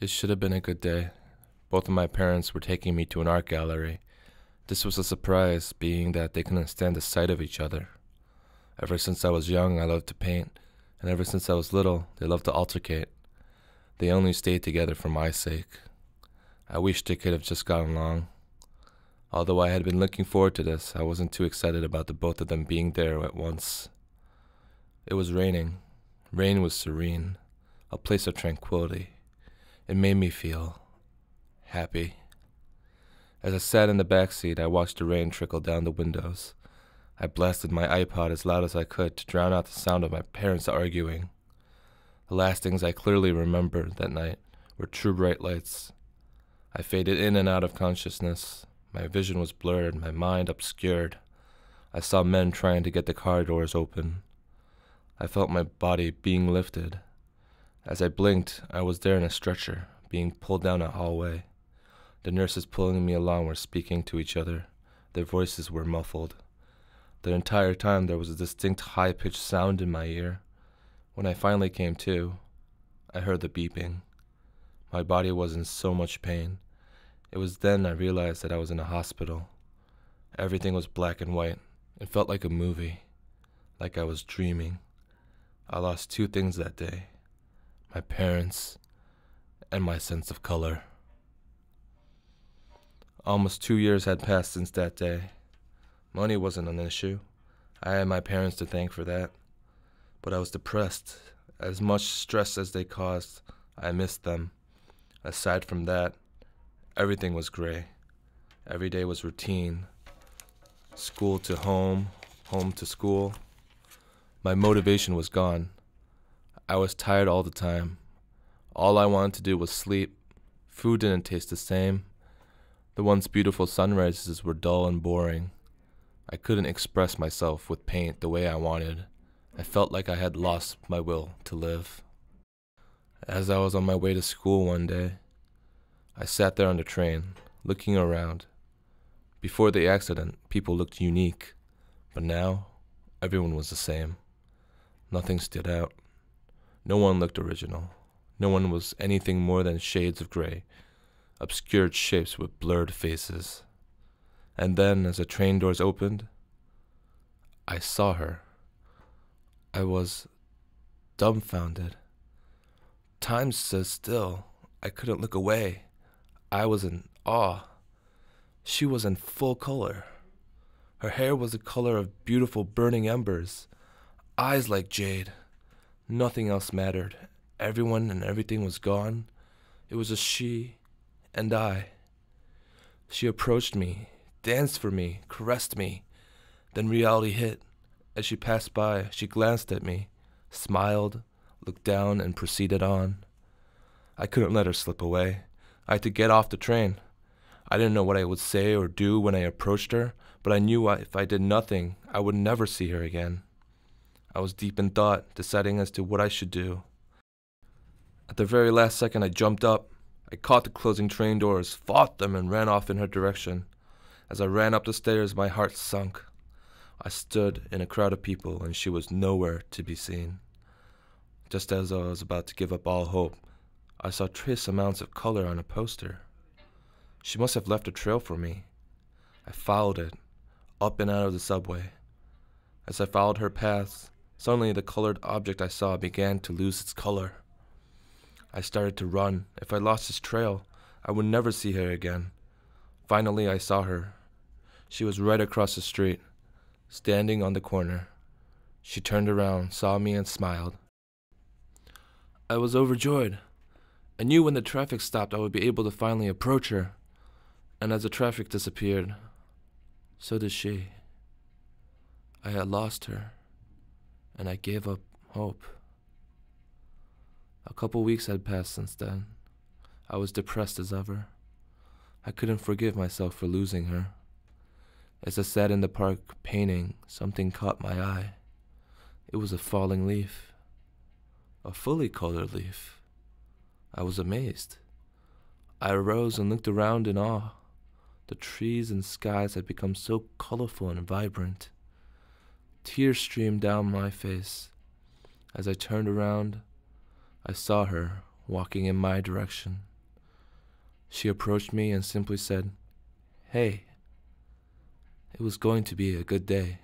It should have been a good day. Both of my parents were taking me to an art gallery. This was a surprise, being that they couldn't stand the sight of each other. Ever since I was young, I loved to paint, and ever since I was little, they loved to altercate. They only stayed together for my sake. I wish they could have just gotten along. Although I had been looking forward to this, I wasn't too excited about the both of them being there at once. It was raining. Rain was serene, a place of tranquility. It made me feel happy. As I sat in the back seat, I watched the rain trickle down the windows. I blasted my iPod as loud as I could to drown out the sound of my parents arguing. The last things I clearly remembered that night were true bright lights. I faded in and out of consciousness. My vision was blurred, my mind obscured. I saw men trying to get the car doors open. I felt my body being lifted. As I blinked, I was there in a stretcher, being pulled down a hallway. The nurses pulling me along were speaking to each other. Their voices were muffled. The entire time there was a distinct high-pitched sound in my ear. When I finally came to, I heard the beeping. My body was in so much pain. It was then I realized that I was in a hospital. Everything was black and white. It felt like a movie, like I was dreaming. I lost two things that day: my parents and my sense of color. Almost 2 years had passed since that day. Money wasn't an issue. I had my parents to thank for that. But I was depressed. As much stress as they caused, I missed them. Aside from that, everything was gray. Every day was routine. School to home, home to school. My motivation was gone. I was tired all the time. All I wanted to do was sleep. Food didn't taste the same. The once beautiful sunrises were dull and boring. I couldn't express myself with paint the way I wanted. I felt like I had lost my will to live. As I was on my way to school one day, I sat there on the train, looking around. Before the accident, people looked unique, but now, everyone was the same. Nothing stood out. No one looked original. No one was anything more than shades of gray, obscured shapes with blurred faces. And then, as the train doors opened, I saw her. I was dumbfounded. Time stood still. I couldn't look away. I was in awe. She was in full color. Her hair was the color of beautiful burning embers, eyes like jade. Nothing else mattered. Everyone and everything was gone. It was just she and I. She approached me, danced for me, caressed me. Then reality hit. As she passed by, she glanced at me, smiled, looked down, and proceeded on. I couldn't let her slip away. I had to get off the train. I didn't know what I would say or do when I approached her, but I knew if I did nothing, I would never see her again. I was deep in thought, deciding as to what I should do. At the very last second, I jumped up. I caught the closing train doors, fought them, and ran off in her direction. As I ran up the stairs, my heart sunk. I stood in a crowd of people, and she was nowhere to be seen. Just as I was about to give up all hope, I saw trace amounts of color on a poster. She must have left a trail for me. I followed it, up and out of the subway. As I followed her paths, suddenly the colored object I saw began to lose its color. I started to run. If I lost this trail, I would never see her again. Finally, I saw her. She was right across the street, standing on the corner. She turned around, saw me, and smiled. I was overjoyed. I knew when the traffic stopped I would be able to finally approach her. And as the traffic disappeared, so did she. I had lost her, and I gave up hope. A couple weeks had passed since then. I was depressed as ever. I couldn't forgive myself for losing her. As I sat in the park painting, something caught my eye. It was a falling leaf. A fully colored leaf. I was amazed. I arose and looked around in awe. The trees and skies had become so colorful and vibrant. Tears streamed down my face. As I turned around, I saw her walking in my direction. She approached me and simply said, "Hey, it was going to be a good day."